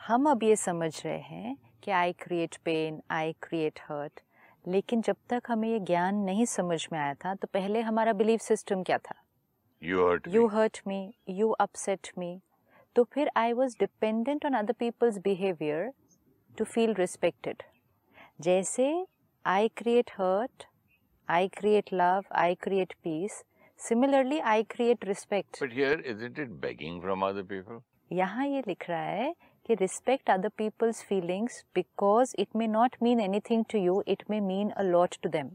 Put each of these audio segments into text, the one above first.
हम अब ये समझ रहे हैं कि I create pain, I create hurt, लेकिन जब तक हमें ये ज्ञान नहीं समझ में आया था तो पहले हमारा बिलीफ सिस्टम क्या था? You hurt me, you upset me. तो फिर I was dependent on other people's behaviour to feel respected. जैसे I create hurt, I create love, I create peace, similarly I create respect. But here isn't it begging from other people? यहाँ ये लिख रहा है कि respect other people's feelings because it may not mean anything to you, it may mean a lot to them.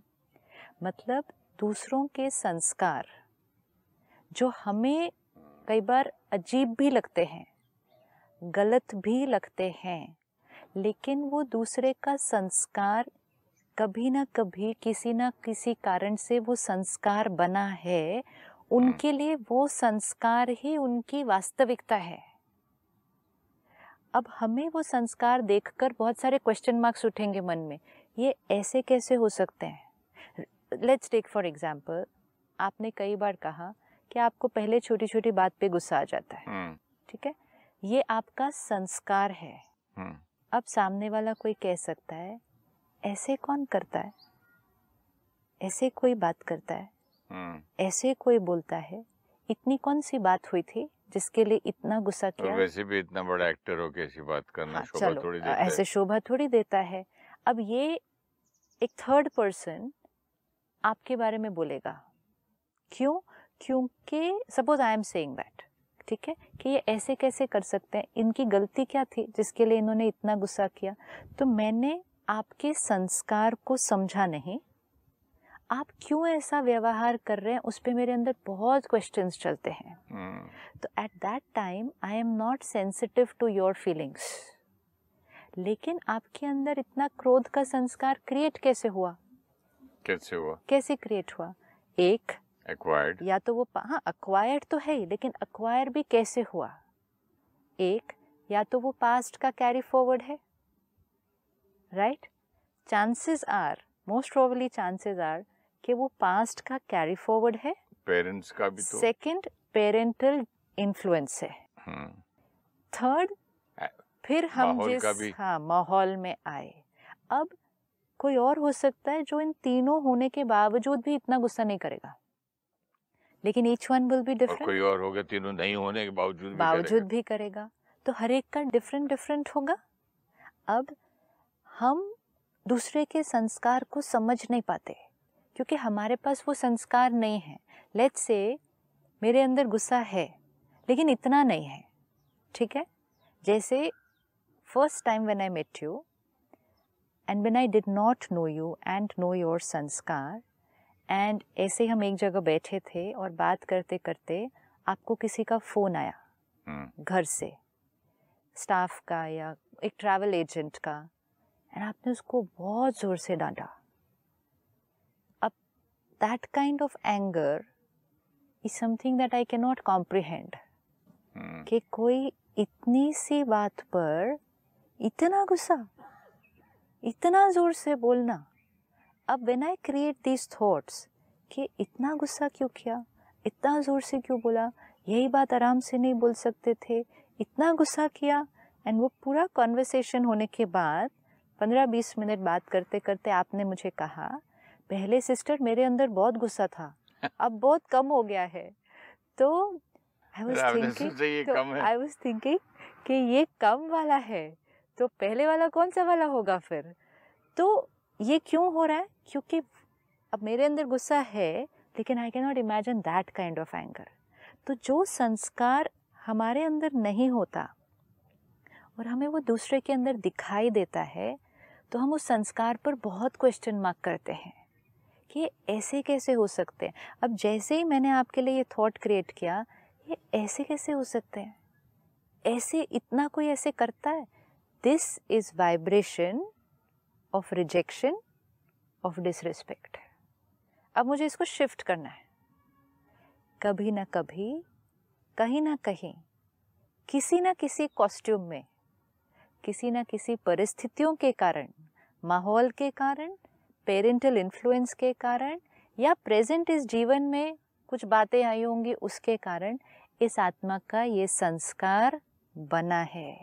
मतलब दूसरों के संस्कार जो हमें कई बार अजीब भी लगते हैं, गलत भी लगते हैं, लेकिन वो दूसरे का संस्कार कभी ना कभी किसी ना किसी कारण से वो संस्कार बना है, उनके लिए वो संस्कार ही उनकी वास्तविकता है। अब हमें वो संस्कार देखकर बहुत सारे क्वेश्चन मार्क्स उठेंगे मन में, ये ऐसे कैसे हो सकते हैं? लेट्स टेक फॉर एग्जांपल, आपने कई बार कहा कि आपको पहले छोटी छोटी बात पे गुस्सा आ जाता है, ठीक है, ये आपका संस्कार है। अब सामने वाला कोई कह सकता है ऐसे कौन करता है, ऐसे कोई बात करता है, ऐसे कोई बोलता है, इतनी कौन सी बात हुई थी जिसके लिए इतना गुस्सा किया? वैसे भी इतना बड़ा एक्टर हो कैसी बात करना, शोभा थोड़ी देता है। ऐसे शोभा थोड़ी देता है। अब ये एक थर्ड पर्सन आपके बारे में बोलेगा, क्यों? क्योंकि suppose I am saying that, ठीक है, कि ये ऐसे कैसे कर सकते हैं, इनकी गलती क्या थी जिसके लिए इन्होंने इतना गुस्सा किया? तो मैंने आपके संस्कार को समझा नहीं, आप क्यों ऐसा व्यवहार कर रहे हैं उस पे मेरे अंदर बहुत क्वेश्चंस चलते हैं। तो at that time I am not sensitive to your feelings. लेकिन आपके अंदर इतना क्रोध का संस्कार क्रिएट कैसे हुआ? कैसे क्रिएट हुआ? एक एक्वायर्ड, या तो वो हाँ एक्वायर्ड तो है ही, लेकिन एक्वायर भी कैसे हुआ? एक या तो वो पास्ट का कैरी फॉरवर्ड है, right? Chances are, most probably chances are कि वो पास्ट का कैरी फॉरवर्ड है, पेरेंट्स का भी तो। सेकंड पेरेंटल इन्फ्लुएंस है। थर्ड फिर हम जिस माहौल में आए। अब कोई और हो सकता है जो इन तीनों होने के बावजूद भी इतना गुस्सा नहीं करेगा, लेकिन each one will be different. कोई और होगा तीनों नहीं होने के बावजूद भी करेगा। तो हर एक का डिफरेंट होगा। अब हम दूसरे के संस्कार को समझ नहीं पाते क्योंकि हमारे पास वो संस्कार नहीं है। लेट्स से मेरे अंदर गुस्सा है लेकिन इतना नहीं है, ठीक है? जैसे first time when I met you and when I did not know you and know your sanskar, and ऐसे हम एक जगह बैठे थे और बात करते करते आपको किसी का फोन आया घर से, स्टाफ का या एक ट्रैवल एजेंट का, एंड आपने उसको बहुत जोर से डांटा। अब that kind of anger is something that I can not comprehend कि कोई इतनी सी बात पर इतना गुस्सा, इतना जोर से बोलना। अब when I create these thoughts कि इतना गुस्सा क्यों किया, इतना जोर से क्यों बोला, यही बात आराम से नहीं बोल सकते थे, इतना गुस्सा किया, एंड वो पूरा कॉन्वर्सेशन होने के बाद 15-20 मिनट बात करते करते आपने मुझे कहा, पहले सिस्टर मेरे अंदर बहुत गुस्सा था, अब बहुत कम हो गया है। तो आई वाज थिंकिंग कि ये कम वाला है तो पहले वाला कौन सा वाला होगा फिर? तो ये क्यों हो रहा है? क्योंकि अब मेरे अंदर गुस्सा है लेकिन I can not imagine that kind of anger. तो जो संस्कार हमारे अंदर नहीं होता और हमें वो दूसरे के अंदर दिखाई देता है, तो हम उस संस्कार पर बहुत क्वेश्चन मार्क करते हैं कि ऐसे कैसे हो सकते हैं। अब जैसे ही मैंने आपके लिए ये थॉट क्रिएट किया, ये ऐसे कैसे हो सकते हैं, ऐसे इतना कोई ऐसे करता है? This is vibration of rejection, of disrespect. अब मुझे इसको शिफ्ट करना है। कभी ना कभी, कहीं ना कहीं, किसी ना किसी कॉस्ट्यूम में, किसी ना किसी परिस्थितियों के कारण, माहौल के कारण, पेरेंटल इन्फ्लुएंस के कारण, या प्रेजेंट इस जीवन में कुछ बातें आई होंगी उसके कारण इस आत्मा का ये संस्कार बना है।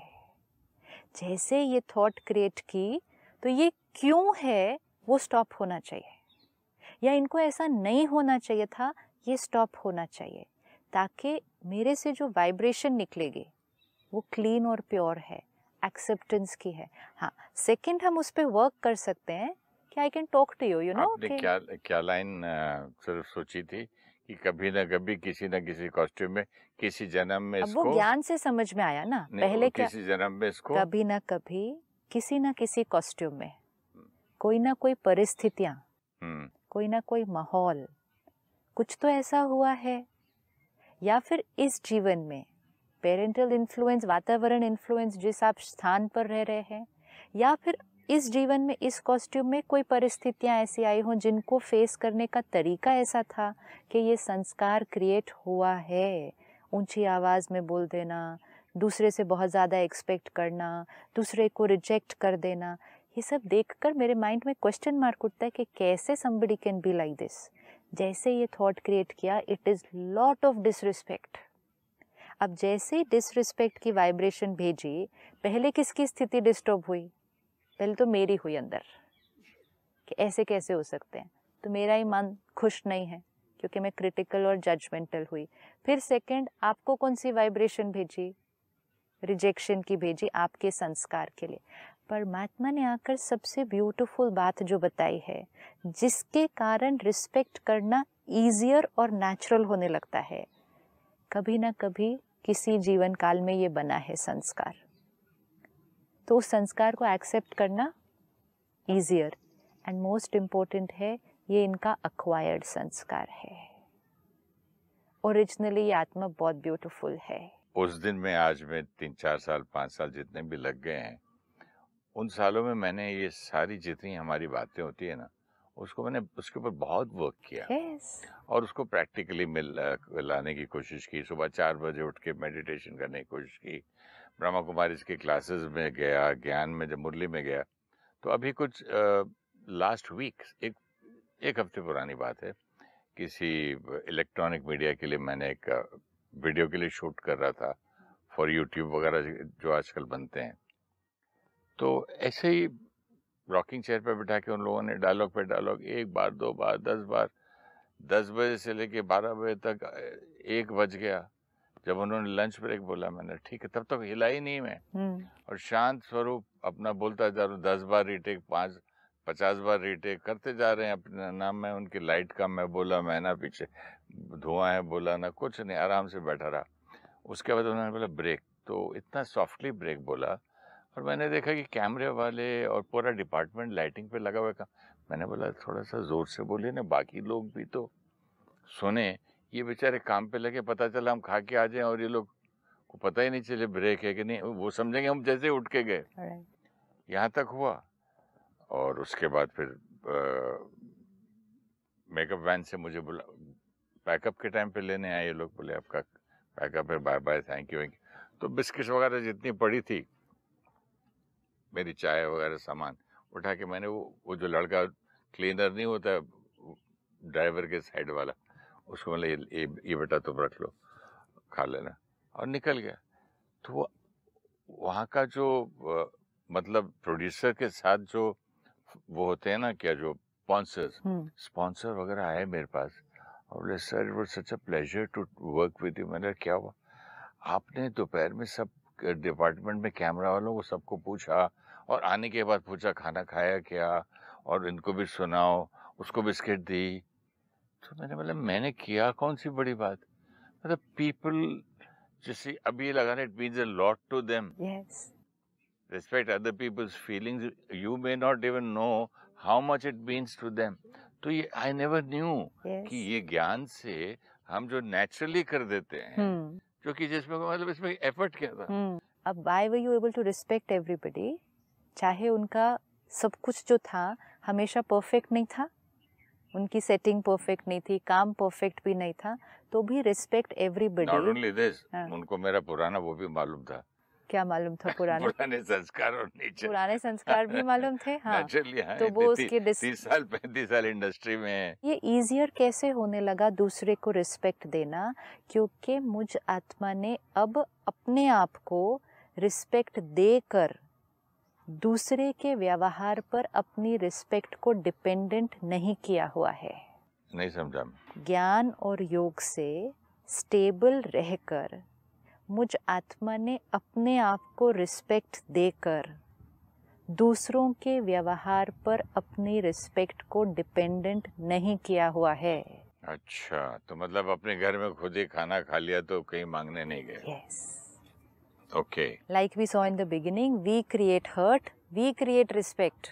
जैसे ये थॉट क्रिएट की तो ये क्यों है वो स्टॉप होना चाहिए, या इनको ऐसा नहीं होना चाहिए था, ये स्टॉप होना चाहिए, ताकि मेरे से जो वाइब्रेशन निकलेगी वो क्लीन और प्योर है, एक्सेप्टेंस की है। हाँ, सेकंड हम उस पर वर्क कर सकते हैं कि I can talk to you, you know. आपने क्या लाइन सिर्फ सोची थी कि कभी ना कभी किसी न किसी कॉस्ट्यूम में किसी जन्म में अब इसको, वो ज्ञान से समझ में आया ना, पहले क्या, किसी जन्म में इसको कभी ना कभी किसी ना किसी कॉस्ट्यूम में कोई ना कोई परिस्थितियां, कोई ना कोई माहौल, कुछ तो ऐसा हुआ है, या फिर इस जीवन में पेरेंटल इन्फ्लुएंस, वातावरण इन्फ्लुएंस जिस आप स्थान पर रह रहे हैं, या फिर इस जीवन में इस कॉस्ट्यूम में कोई परिस्थितियां ऐसी आई हों जिनको फेस करने का तरीका ऐसा था कि ये संस्कार क्रिएट हुआ है। ऊंची आवाज़ में बोल देना, दूसरे से बहुत ज़्यादा एक्सपेक्ट करना, दूसरे को रिजेक्ट कर देना, ये सब देखकर मेरे माइंड में क्वेश्चन मार्क उठता है कि कैसे somebody can be like this. जैसे ये थॉट क्रिएट किया, it is lot of disrespect. अब जैसे डिसरिस्पेक्ट की वाइब्रेशन भेजी, पहले किसकी स्थिति डिस्टर्ब हुई? पहले तो मेरी हुई अंदर कि ऐसे कैसे हो सकते हैं, तो मेरा ही मन खुश नहीं है क्योंकि मैं क्रिटिकल और जजमेंटल हुई। फिर सेकंड, आपको कौन सी वाइब्रेशन भेजी? रिजेक्शन की भेजी, आपके संस्कार के लिए। परमात्मा ने आकर सबसे ब्यूटीफुल बात जो बताई है, जिसके कारण रिस्पेक्ट करना ईजियर और नेचुरल होने लगता है, कभी ना कभी किसी जीवन काल में ये बना है संस्कार, तो उस संस्कार को एक्सेप्ट करना ईजियर एंड मोस्ट इम्पोर्टेंट है, ये इनका अक्वायर्ड संस्कार है। ओरिजिनली ये आत्मा बहुत ब्यूटीफुल है। उस दिन में आज में 3-4 साल 5 साल जितने भी लग गए हैं, उन सालों में मैंने ये सारी जितनी हमारी बातें होती है ना, उसको मैंने उसके ऊपर बहुत वर्क किया। और उसको प्रैक्टिकली लाने की कोशिश की। सुबह 4 बजे उठ के मेडिटेशन करने की कोशिश की, ब्रह्मा कुमारी के क्लासेस में गया, ज्ञान में जब मुरली में गया। तो अभी कुछ लास्ट वीक, एक हफ्ते पुरानी बात है, किसी इलेक्ट्रॉनिक मीडिया के लिए मैंने एक वीडियो के लिए शूट कर रहा था फॉर यूट्यूब वगैरह जो आजकल बनते हैं। तो ऐसे ही रॉकिंग चेयर पे बिठा के उन लोगों ने डायलॉग पे डायलॉग, 1 बार 2 बार 10 बार, 10 बजे से लेके 12 बजे तक 1 बज गया। जब उन्होंने लंच ब्रेक बोला, मैंने ठीक है, तब तक हिला ही नहीं मैं, और शांत स्वरूप अपना बोलता जा रहा हूँ। 10 बार रीटेक, 50 बार रीटेक करते जा रहे हैं अपना नाम में। उनकी लाइट का मैं बोला, मैं ना पीछे धुआं है बोला, ना कुछ नहीं, आराम से बैठा रहा। उसके बाद उन्होंने बोला ब्रेक, तो इतना सॉफ्टली ब्रेक बोला, और मैंने देखा कि कैमरे वाले और पूरा डिपार्टमेंट लाइटिंग पे लगा हुआ था। मैंने बोला थोड़ा सा जोर से बोलिए ना, बाकी लोग भी तो सुने। ये बेचारे काम पे लगे, पता चला हम खा के आ जाएं और ये लोग को पता ही नहीं चले ब्रेक है कि नहीं, वो समझेंगे हम जैसे उठ के गए। यहाँ तक हुआ। और उसके बाद फिर मेकअप वैन से मुझे बुला, पैकअप के टाइम पे लेने आए ये लोग। बोले आपका पैकअप है, बाय बाय, थैंक यू। तो बिस्किट वगैरह जितनी पड़ी थी, मेरी चाय वगैरह सामान उठा के मैंने वो जो लड़का क्लीनर नहीं होता ड्राइवर के साइड वाला, उसको बोला ये बेटा तुम रख लो, खा लेना, और निकल गया। तो वो वहाँ का जो मतलब प्रोड्यूसर के साथ जो वो होते हैं ना, क्या जो स्पॉन्सर वगैरह आए मेरे पास, और बोले sir it was such a pleasure to work with you. मैंने क्या हुआ? आपने दोपहर में सब डिपार्टमेंट में कैमरा वालों को सबको पूछा, और आने के बाद पूछा खाना खाया क्या, और इनको भी सुनाओ, उसको बिस्किट दी। तो मैंने बोला मैंने किया कौन सी बड़ी बात? मतलब पीपल जैसे अभी लगा, it means a lot to them. Respect other people's feelings. You may not even know how much it means to them. तो ये I never knew कि ये ज्ञान से हम जो नेचुरली कर देते हैं, जो कि जिसमें मतलब इसमें एफर्ट क्या था। अब why were you able to respect everybody? चाहे उनका सब कुछ जो था हमेशा परफेक्ट नहीं था, उनकी सेटिंग परफेक्ट नहीं थी, काम परफेक्ट भी नहीं था, तो भी respect everybody. Not only this, उनको मेरा पुराना वो भी मालूम था। क्या मालूम था? पुराने संस्कार और नेचर। पुराने संस्कार भी मालूम थे। हाँ, हाँ, तो वो उसके 30 साल 35 साल इंडस्ट्री में है। ये इजियर कैसे होने लगा दूसरे को रिस्पेक्ट देना? क्योंकि मुझ आत्मा ने अब अपने आप को रिस्पेक्ट देकर दूसरे के व्यवहार पर अपनी रिस्पेक्ट को डिपेंडेंट नहीं किया हुआ है। नहीं समझा। ज्ञान और योग से स्टेबल रहकर मुझ आत्मा ने अपने आप को रिस्पेक्ट देकर दूसरों के व्यवहार पर अपनी रिस्पेक्ट को डिपेंडेंट नहीं किया हुआ है। अच्छा, तो मतलब अपने घर में खुद ही खाना खा लिया तो कहीं मांगने नहीं गए। Yes. Okay. Like we saw in the beginning, we create hurt, we create respect.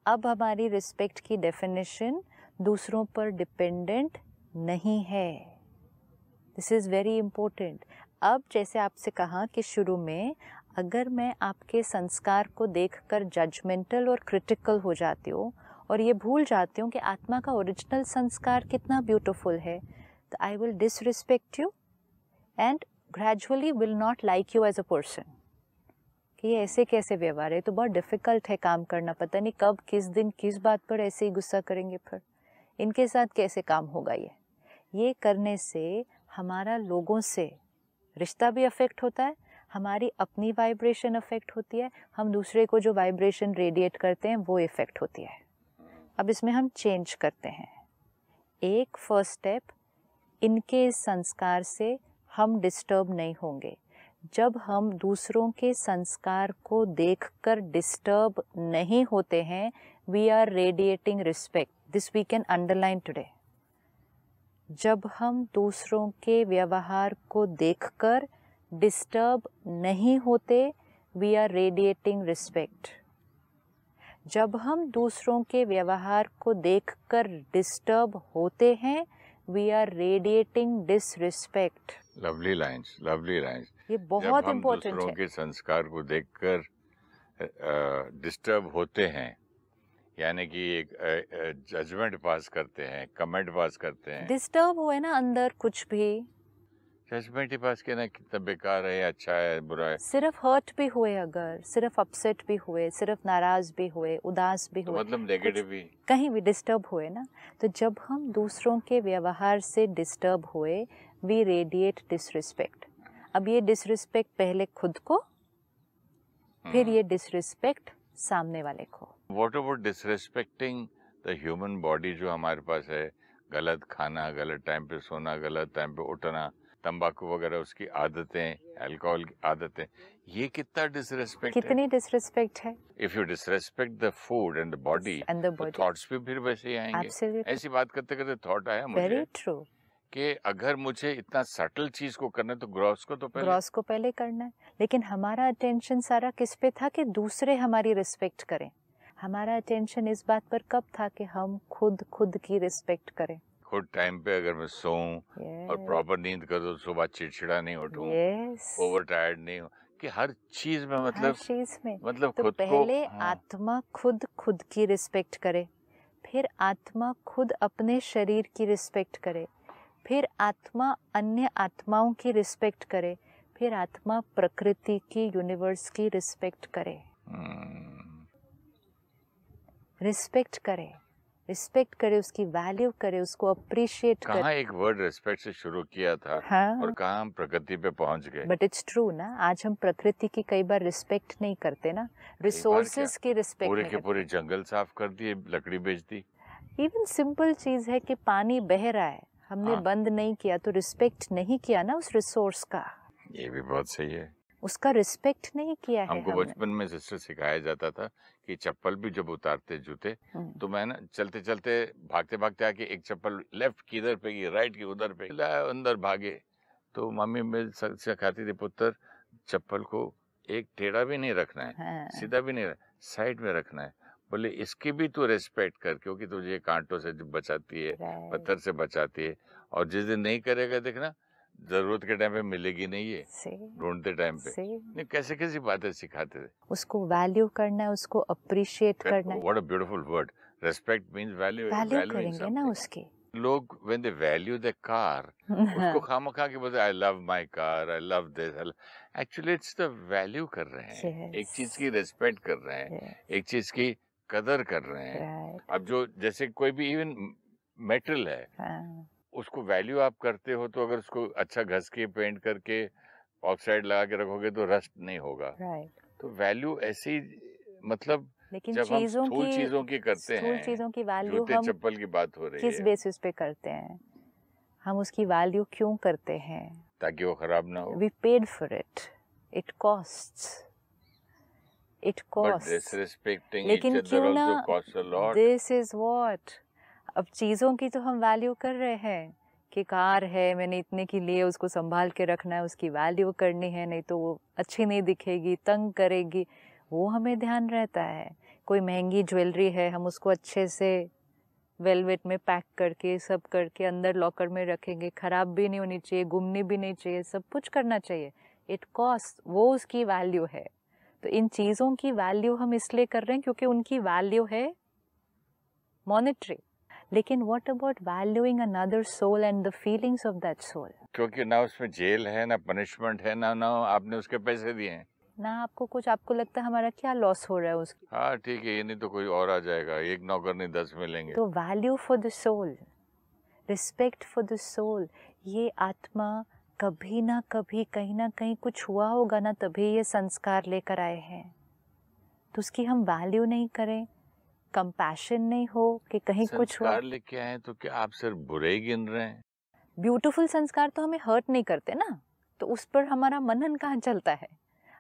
अब हमारी रिस्पेक्ट की डेफिनेशन दूसरों पर डिपेंडेंट नहीं है। This is very important. अब जैसे आपसे कहा कि शुरू में अगर मैं आपके संस्कार को देखकर जजमेंटल और क्रिटिकल हो जाती हूँ और ये भूल जाती हूँ कि आत्मा का ओरिजिनल संस्कार कितना ब्यूटीफुल है, तो I will disrespect you and gradually will not like you as a person. कि ये ऐसे कैसे व्यवहार है, तो बहुत डिफ़िकल्ट है काम करना, पता नहीं कब किस दिन किस बात पर ऐसे ही गुस्सा करेंगे, फिर इनके साथ कैसे काम होगा। ये करने से हमारा लोगों से रिश्ता भी अफेक्ट होता है, हमारी अपनी वाइब्रेशन अफेक्ट होती है, हम दूसरे को जो वाइब्रेशन रेडिएट करते हैं वो इफेक्ट होती है। अब इसमें हम चेंज करते हैं। एक फर्स्ट स्टेप, इनके इस संस्कार से हम डिस्टर्ब नहीं होंगे। जब हम दूसरों के संस्कार को देखकर डिस्टर्ब नहीं होते हैं, we are radiating respect. This we can underline today. जब हम दूसरों के व्यवहार को देखकर डिस्टर्ब नहीं होते, वी आर रेडिएटिंग रिस्पेक्ट। जब हम दूसरों के व्यवहार को देखकर डिस्टर्ब होते हैं, we are radiating disrespect. Lovely lines, lovely lines. ये बहुत इम्पोर्टेंट है। दूसरों के संस्कार को देखकर डिस्टर्ब होते हैं, यानी कि एक जजमेंट पास करते हैं, कमेंट पास करते हैं। डिस्टर्ब हुए ना अंदर कुछ भी, जजमेंट ही पास किया ना, कितना बेकार है, अच्छा है, बुरा है। सिर्फ हर्ट भी हुए, अगर सिर्फ अपसेट भी हुए, सिर्फ नाराज भी हुए, उदास भी तो हुए, मतलब नेगेटिव भी कहीं भी डिस्टर्ब हुए ना, तो जब हम दूसरों के व्यवहार से डिस्टर्ब हुए, वी रेडिएट डिसरिस्पेक्ट। अब ये डिसरिस्पेक्ट पहले खुद को, फिर ये डिसरिस्पेक्ट सामने वाले को। What about disrespecting the human body जो हमारे पास है? गलत खाना, गलत टाइम पे सोना, गलत टाइम पे उठना, तंबाकू वगैरह उसकी आदतें, अल्कोहल की आदतें, ये कितना डिसरिस्पेक्ट है? कितनी डिसरिस्पेक्ट है? If you disrespect the food and the body, तो thoughts भी फिर वैसे ही आएंगे। Absolutely. ऐसी बात करते करते थॉट आया मुझे। Very true. कि अगर मुझे इतना सटल चीज को करना है तो ग्रॉस को तो पहले करना है। लेकिन हमारा अटेंशन सारा किस पे था कि दूसरे हमारी रिस्पेक्ट करें। हमारा अटेंशन इस बात पर कब था कि हम खुद की रिस्पेक्ट करें। खुद टाइम पे अगर मैं सोऊं और प्रॉपर नींद कर दूं, सुबह चिड़चिड़ा नहीं उठूं, ओवर टायर्ड नहीं हूं, कि हर चीज में मतलब तो खुद पहले को आत्मा खुद की रिस्पेक्ट करे, फिर आत्मा खुद अपने शरीर की रिस्पेक्ट करे, फिर आत्मा अन्य आत्माओं की रिस्पेक्ट करे, फिर आत्मा प्रकृति की, यूनिवर्स की रिस्पेक्ट करे। रिस्पेक्ट करे, उसकी वैल्यू करे, उसको अप्रिशिएट करे। कहाँ एक वर्ड रिस्पेक्ट से शुरू किया था, हाँ? और कहाँ हम प्रकृति पे पहुंच गए। बट इट्स ट्रू ना, आज हम प्रकृति की कई बार रिस्पेक्ट नहीं करते ना, रिसोर्सेज की रिस्पेक्ट पूरे के पूरे जंगल साफ कर दिए, लकड़ी बेच दी। इवन सिंपल चीज है कि पानी बह रहा है, हमने बंद नहीं किया तो रिस्पेक्ट नहीं किया ना उस रिसोर्स का। ये भी बहुत सही है, उसका रिस्पेक्ट नहीं किया है। हमको बचपन में सिस्टर सिखाया जाता था कि चप्पल भी जब उतारते जूते, तो मैं ना चलते चलते भागते भागते आके एक चप्पल लेफ्ट की इधर पे, राइट की उधर पे, अंदर भागे। तो मम्मी मेरे सिखाती थी, पुत्र चप्पल को एक टेढ़ा भी नहीं रखना है, सीधा भी नहीं, साइड में रखना है। बोले इसकी भी तू रेस्पेक्ट कर, क्योंकि तुझे कांटों से बचाती है, पत्थर से बचाती है, और जिस दिन नहीं करेगा देखना जरूरत के टाइम पे मिलेगी नहीं, ये ढूंढते टाइम पे। नहीं, कैसे कैसी बातें सिखाते थे। उसको वैल्यू करना है, उसको अप्रिशिएट करना है। What a beautiful word, respect means value करेंगे ना उसके। लोग when they value the car, उसको खामखा के बोलते I love my car, I love this, actually it's the value कर रहे हैं, एक चीज की रिस्पेक्ट कर रहे हैं, एक चीज की कदर कर रहे हैं। अब जो जैसे कोई भी इवन मेटल है, उसको वैल्यू आप करते हो, तो अगर उसको अच्छा घस के पेंट करके ऑक्साइड लगा के रखोगे तो रस्ट नहीं होगा। तो वैल्यू ऐसी, मतलब लेकिन जब हम स्थूल चीजों की करते हैं, चीजों की वैल्यू जूते हम चप्पल की बात हो रही किस है, बेसिस पे करते हैं? हम उसकी वैल्यू क्यों करते हैं? ताकि वो खराब ना हो। We paid for it. It costs. It But costs. disrespecting each लेकिन other क्यों ना? also costs a lot. This is what. अब चीज़ों की तो हम वैल्यू कर रहे हैं कि कार है, मैंने इतने की लिए, उसको संभाल के रखना है, उसकी वैल्यू करनी है, नहीं तो वो अच्छी नहीं दिखेगी, तंग करेगी, वो हमें ध्यान रहता है। कोई महंगी ज्वेलरी है, हम उसको अच्छे से वेलवेट में पैक करके सब करके अंदर लॉकर में रखेंगे, ख़राब भी नहीं होनी चाहिए, गुमनी भी नहीं चाहिए, सब कुछ करना चाहिए। इट कॉस्ट, वो उसकी वैल्यू है। तो इन चीज़ों की वैल्यू हम इसलिए कर रहे हैं क्योंकि उनकी वैल्यू है मॉनेटरी। लेकिन what about valuing another soul and the feelings of that soul? क्योंकि ना उसमें जेल है, ना पनिशमेंट है, ना आपने उसके पैसे दिए हैं, ना आपको कुछ, आपको लगता है हमारा क्या लॉस हो रहा है उसकी। हाँ ठीक है, ये नहीं तो कोई और आ जाएगा, एक नौकर नहीं 10 मिलेंगे। तो value for the soul, respect for the soul, ये आत्मा कभी ना कभी कहीं ना कहीं कुछ हुआ होगा ना, तभी ये संस्कार लेकर आए हैं। तो उसकी हम वैल्यू नहीं करें, कंपैशन नहीं हो कि कहीं कुछ हुआ। संस्कार लेके आए तो क्या आप सिर्फ बुरे ही गिन रहे हैं? ब्यूटीफुल संस्कार तो हमें हर्ट नहीं करते ना, तो उस पर हमारा मनन कहाँ चलता है?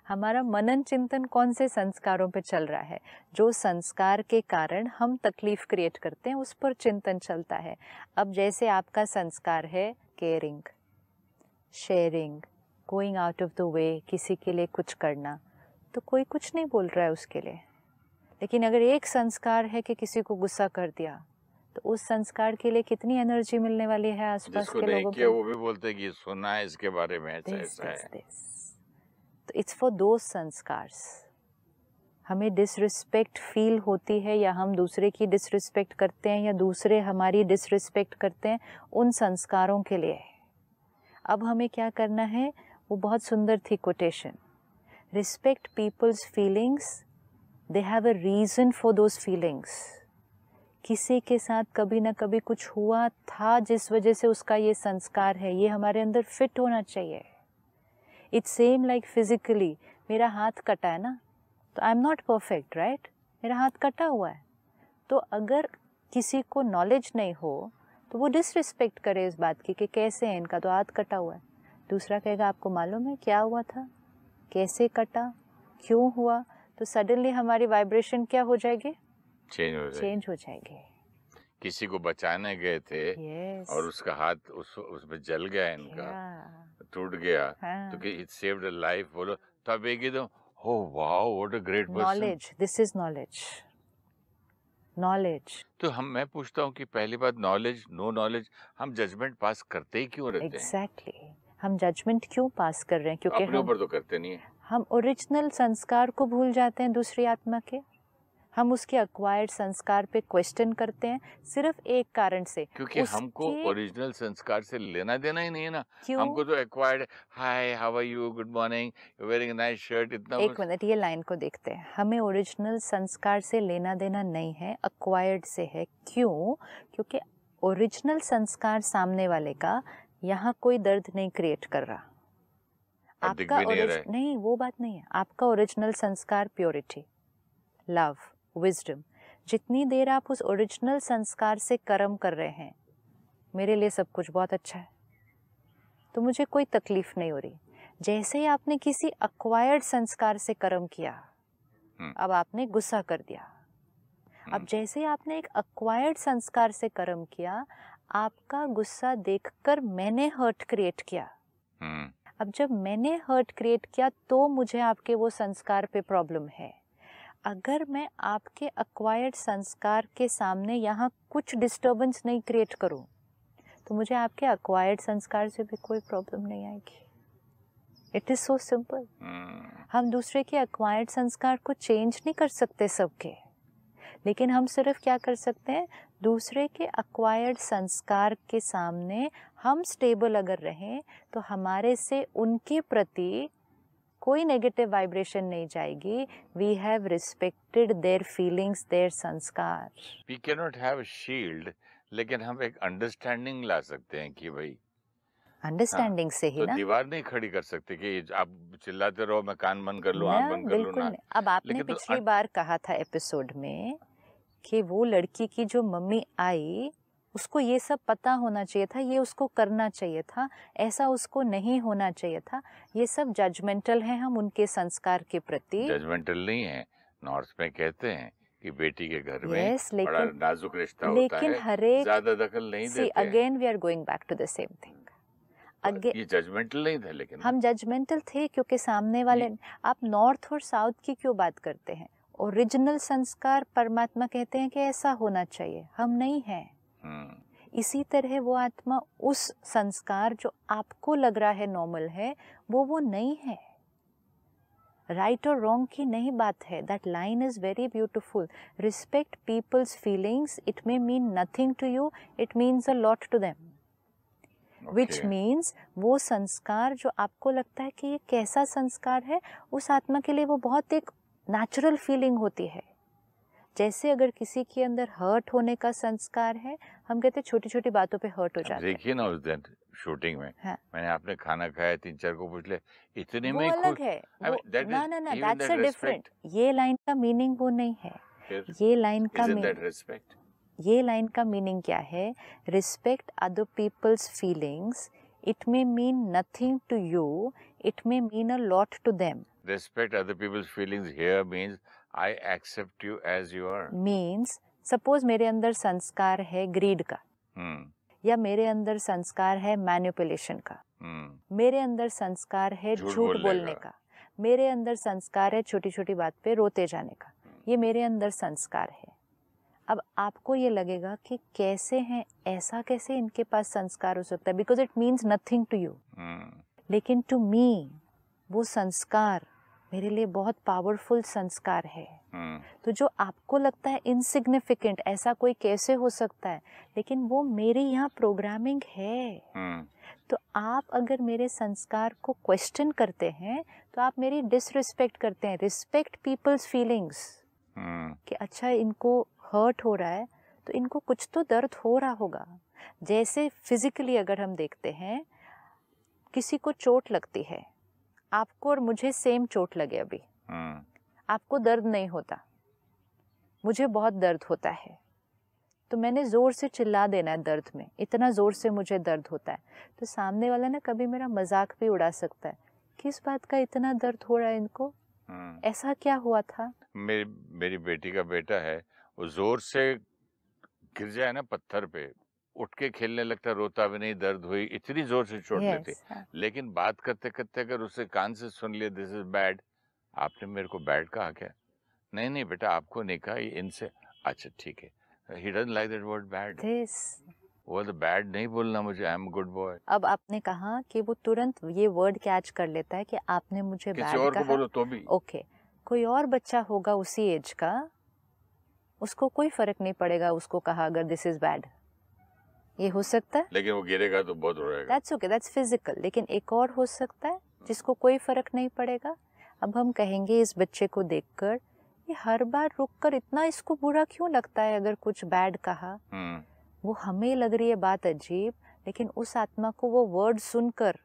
हमारा मनन चिंतन कौन से संस्कारों पे चल रहा है? जो संस्कार के कारण हम तकलीफ क्रिएट करते हैं, उस पर चिंतन चलता है। अब जैसे आपका संस्कार है caring, sharing, going out of the way, किसी के लिए कुछ करना, तो कोई कुछ नहीं बोल रहा है उसके लिए। लेकिन अगर एक संस्कार है कि किसी को गुस्सा कर दिया, तो उस संस्कार के लिए कितनी एनर्जी मिलने वाली है आसपास के लोगों को। वो भी बोलते हैं कि सुना है इसके बारे में, ऐसा है। तो इट्स फॉर दोज संस्कार्स। हमें डिसरिस्पेक्ट फील होती है या हम दूसरे की डिसरिस्पेक्ट करते हैं या दूसरे हमारी डिसरिस्पेक्ट करते हैं, उन संस्कारों के लिए। अब हमें क्या करना है? वो बहुत सुंदर थी quotation, respect people's feelings, they have a reason for those feelings. किसी के साथ कभी ना कभी कुछ हुआ था जिस वजह से उसका ये संस्कार है, ये हमारे अंदर फिट होना चाहिए। इट्स सेम लाइक फिजिकली, मेरा हाथ कटा है ना, तो आई एम नॉट परफेक्ट, राइट? मेरा हाथ कटा हुआ है, तो अगर किसी को नॉलेज नहीं हो तो वो डिसरिस्पेक्ट करे इस बात की कि कैसे है इनका तो हाथ कटा हुआ है। दूसरा कहेगा आपको मालूम है क्या हुआ था, कैसे क्यों हुआ? तो सडनली हमारी वाइब्रेशन क्या हो जाएगी? चेंज हो जाएगी। किसी को बचाने गए थे और उसका हाथ उसमें जल गया, इनका टूट गया, तो कि इट सेव्ड अ लाइफ, बोलो तब एक एकदम हो wow what a great person. Knowledge, this is knowledge. Knowledge तो मैं पूछता हूँ कि पहली बात, नॉलेज, नो नॉलेज, हम जजमेंट पास करते ही क्यों रहते हैं? एग्जैक्टली, हम जजमेंट क्यों पास कर रहे हैं? क्योंकि अपने ऊपर तो करते नहीं है। हम ओरिजिनल संस्कार को भूल जाते हैं दूसरी आत्मा के। हम उसके एक्वायर्ड संस्कार पे क्वेश्चन करते हैं सिर्फ एक कारण से, क्योंकि हमको ओरिजिनल संस्कार से लेना देना ही नहीं है ना। हमको तो acquired, hi how are you, good morning, you wearing a nice shirt, इतना। एक मिनट, ये लाइन को देखते हैं। हमें ओरिजिनल संस्कार से लेना देना नहीं है, एक्वायर्ड से है। क्यों? क्योंकि ओरिजिनल संस्कार सामने वाले का यहाँ कोई दर्द नहीं क्रिएट कर रहा। आपका नहीं, वो बात नहीं है। आपका ओरिजिनल संस्कार प्योरिटी, लव, विजडम, जितनी देर आप उस ओरिजिनल संस्कार से कर्म कर रहे हैं, मेरे लिए सब कुछ बहुत अच्छा है, तो मुझे कोई तकलीफ नहीं हो रही। जैसे ही आपने किसी एक्वायर्ड संस्कार से कर्म किया, अब आपने गुस्सा कर दिया। अब जैसे ही आपने एक एक्वायर्ड संस्कार से कर्म किया, आपका गुस्सा देखकर मैंने हर्ट क्रिएट किया। अब जब मैंने हर्ट क्रिएट किया तो मुझे आपके वो संस्कार पे प्रॉब्लम है। अगर मैं आपके एक्वायर्ड संस्कार के सामने यहाँ कुछ डिस्टर्बेंस नहीं क्रिएट करूँ, तो मुझे आपके एक्वायर्ड संस्कार से भी कोई प्रॉब्लम नहीं आएगी। It is so simple. हम दूसरे के एक्वायर्ड संस्कार को चेंज नहीं कर सकते सबके, लेकिन हम सिर्फ क्या कर सकते हैं, दूसरे के एक्वायर्ड संस्कार के सामने हम स्टेबल अगर रहें तो हमारे से उनके प्रति कोई नेगेटिव वाइब्रेशन नहीं जाएगी। We have respected their feelings, their sanskar. We can not have a shield, लेकिन हम एक अंडरस्टैंडिंग ला सकते हैं कि भाई अंडरस्टैंडिंग से ही तो ना। दीवार नहीं खड़ी कर सकते कि आप चिल्लाते रहो, मैं कान बंद कर लूं, ना, आंख बंद कर लूं बिल्कुल ना। नहीं। अब आपने लेकिन पिछली बार कहा था एपिसोड में कि वो लड़की की जो मम्मी आई उसको ये सब पता होना चाहिए था, ये उसको करना चाहिए था, ऐसा उसको नहीं होना चाहिए था। ये सब जजमेंटल है हम उनके संस्कार के प्रति। जजमेंटल नहीं है। नॉर्थ में कहते हैं कि बेटी के घर में यस, बड़ा लेकिन नाजुक रिश्ता होता है, हरेक ज्यादा दखल नहीं सी देते हैं। Again we are going back to the same thing. ये जजमेंटल नहीं था, लेकिन हम जजमेंटल थे क्योंकि सामने वाले। आप नॉर्थ और साउथ की क्यों बात करते हैं? ओरिजिनल संस्कार परमात्मा कहते हैं कि ऐसा होना चाहिए, हम नहीं हैं। इसी तरह वो आत्मा उस संस्कार जो आपको लग रहा है नॉर्मल है, वो नहीं है। राइट और रॉन्ग की नहीं बात है। That line is very beautiful. Respect people's feelings, it may mean nothing to you, it means a lot to them. Which means वो संस्कार जो आपको लगता है कि ये कैसा संस्कार है, उस आत्मा के लिए वो बहुत एक नेचुरल फीलिंग होती है। जैसे अगर किसी के अंदर हर्ट होने का संस्कार है, हम कहते हैं छोटी छोटी बातों पे हर्ट हो जाते हैं। देखिए ना, उस दिन शूटिंग में मैंने आपने खाना खाया, 3-4 को पूछ ले, इतने में अलग है वो, ना ना ना, दैट्स अ डिफरेंट। ये लाइन का मीनिंग वो नहीं है। ये लाइन का मीनिंग, ये लाइन का मीनिंग क्या है? Respect other people's feelings, it may mean nothing to you, it may mean a lot to them. Respect other people's feelings here means I accept you as you are. Means suppose मेरे अंदर संस्कार है grid का, या मेरे अंदर संस्कार है मैनिपुलेशन का, मेरे अंदर संस्कार है झूठ बोलने का, मेरे अंदर संस्कार है छोटी छोटी बात पे रोते जाने का, ये मेरे अंदर संस्कार है। अब आपको ये लगेगा कि कैसे हैं, ऐसा कैसे इनके पास संस्कार हो सकता है, because it means nothing to you. लेकिन टू मी वो संस्कार मेरे लिए बहुत पावरफुल संस्कार है। तो जो आपको लगता है इनसिग्निफिकेंट, ऐसा कोई कैसे हो सकता है, लेकिन वो मेरी यहाँ प्रोग्रामिंग है। तो आप अगर मेरे संस्कार को क्वेश्चन करते हैं तो आप मेरी डिसरिस्पेक्ट करते हैं। रिस्पेक्ट पीपल्स फीलिंग्स, कि अच्छा इनको हर्ट हो रहा है तो इनको कुछ तो दर्द हो रहा होगा। जैसे फिजिकली अगर हम देखते हैं, किसी को चोट लगती है, आपको और मुझे सेम चोट लगे अभी, आपको दर्द नहीं होता, मुझे बहुत दर्द होता है, तो मैंने जोर से चिल्ला देना है दर्द में, इतना जोर से मुझे दर्द होता है। तो सामने वाला ना कभी मेरा मजाक भी उड़ा सकता है, किस बात का इतना दर्द हो रहा है इनको, ऐसा क्या हुआ था? मेरी बेटी का बेटा है, वो जोर से गिर जाए ना पत्थर पे, उठ के खेलने लगता, रोता भी नहीं, दर्द हुई, इतनी जोर से चोट लेती। लेकिन बात करते करते अगर उससे कान से सुन लिया दिस इज बैड, आपने मेरे को बैड कहा क्या? नहीं नहीं बेटा, आपको नहीं कहा, इनसे। अच्छा ठीक है, he doesn't like that word bad. वो तो बैड नहीं बोलना मुझे, आई एम गुड बॉय। अब आपने कहा कि वो तुरंत ये वर्ड कैच कर लेता है कि आपने मुझे बैड कहा। को बोलो तो भी ओके, कोई और बच्चा होगा उसी एज का, उसको कोई फर्क नहीं पड़ेगा उसको कहा अगर दिस इज बैड, ये हो सकता है। लेकिन वो गिरेगा तो बहुत रोएगा। That's okay, that's physical. लेकिन एक और हो सकता है जिसको कोई फर्क नहीं पड़ेगा। अब हम कहेंगे इस बच्चे को देखकर, ये हर बार रुककर इतना इसको बुरा क्यों लगता है अगर कुछ बैड कहा। वो हमें लग रही है बात अजीब, लेकिन उस आत्मा को वो वर्ड सुनकर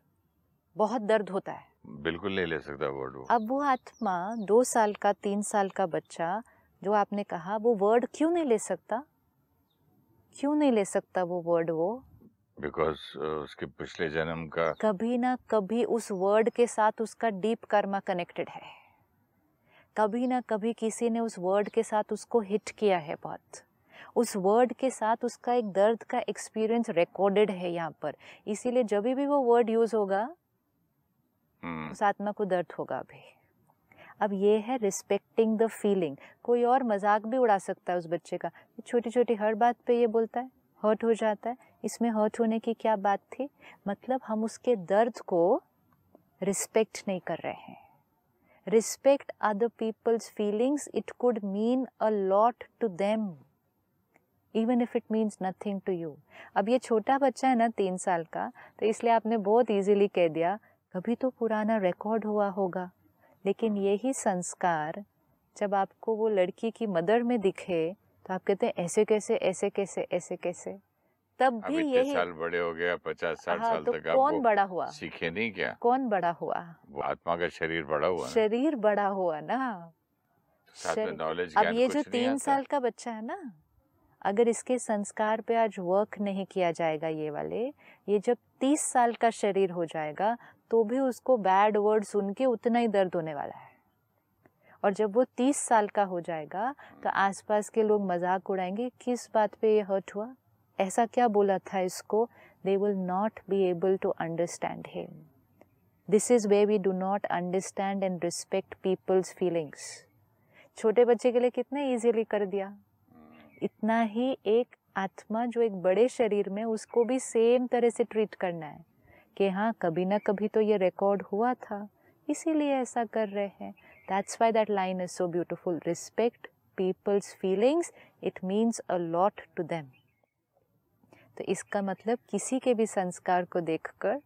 बहुत दर्द होता है। बिल्कुल नहीं ले सकता वर्ड वो। अब वो आत्मा 2 साल का 3 साल का बच्चा जो आपने कहा, वो वर्ड क्यों नहीं ले सकता? क्यों नहीं ले सकता वो वर्ड? वो बिकॉज उसके पिछले जन्म का कभी ना कभी उस वर्ड के साथ उसका डीप कर्मा कनेक्टेड है। कभी ना कभी किसी ने उस वर्ड के साथ उसको हिट किया है बहुत। उस वर्ड के साथ उसका एक दर्द का एक्सपीरियंस रिकॉर्डेड है यहाँ पर। इसीलिए जब भी वो वर्ड यूज होगा उस आत्मा को दर्द होगा भी। अब ये है रिस्पेक्टिंग द फीलिंग। कोई और मजाक भी उड़ा सकता है उस बच्चे का, छोटी छोटी हर बात पे ये बोलता है हर्ट हो जाता है, इसमें हर्ट होने की क्या बात थी? मतलब हम उसके दर्द को रिस्पेक्ट नहीं कर रहे हैं। Respect other people's feelings, it could mean a lot to them even if it means nothing to you. अब ये छोटा बच्चा है ना 3 साल का, तो इसलिए आपने बहुत इजीली कह दिया कभी तो पुराना रिकॉर्ड हुआ होगा। लेकिन यही संस्कार जब आपको वो लड़की की मदर में दिखे तो आप कहते हैं ऐसे कैसे, ऐसे कैसे, ऐसे कैसे। तब अब भी इतने यही। साल बड़े हो गया, 50-60 हाँ, साल तो तक आप कौन वो बड़ा हुआ? सीखे नहीं क्या? कौन बड़ा हुआ? वो आत्मा का शरीर बड़ा हुआ ना, शरीर बड़ा हुआ ना। साथ में नॉलेज अब ज्ञान ये जो कुछ नहीं 3 आता। साल का बच्चा है ना, अगर इसके संस्कार पे आज वर्क नहीं किया जाएगा ये वाले, ये जब 30 साल का शरीर हो जाएगा तो भी उसको बैड वर्ड सुन के उतना ही दर्द होने वाला है। और जब वो 30 साल का हो जाएगा तो आसपास के लोग मजाक उड़ाएंगे, किस बात पे ये हर्ट हुआ, ऐसा क्या बोला था इसको। They will not be able to understand him. This is where we do not understand and respect people's feelings. छोटे बच्चे के लिए कितने इजीली कर दिया, इतना ही एक आत्मा जो एक बड़े शरीर में, उसको भी सेम तरह से ट्रीट करना है कि हाँ कभी ना कभी तो ये रिकॉर्ड हुआ था, इसीलिए ऐसा कर रहे हैं। That's why that line is so beautiful. Respect people's feelings. It means a lot to them. तो इसका मतलब किसी के भी संस्कार को देखकर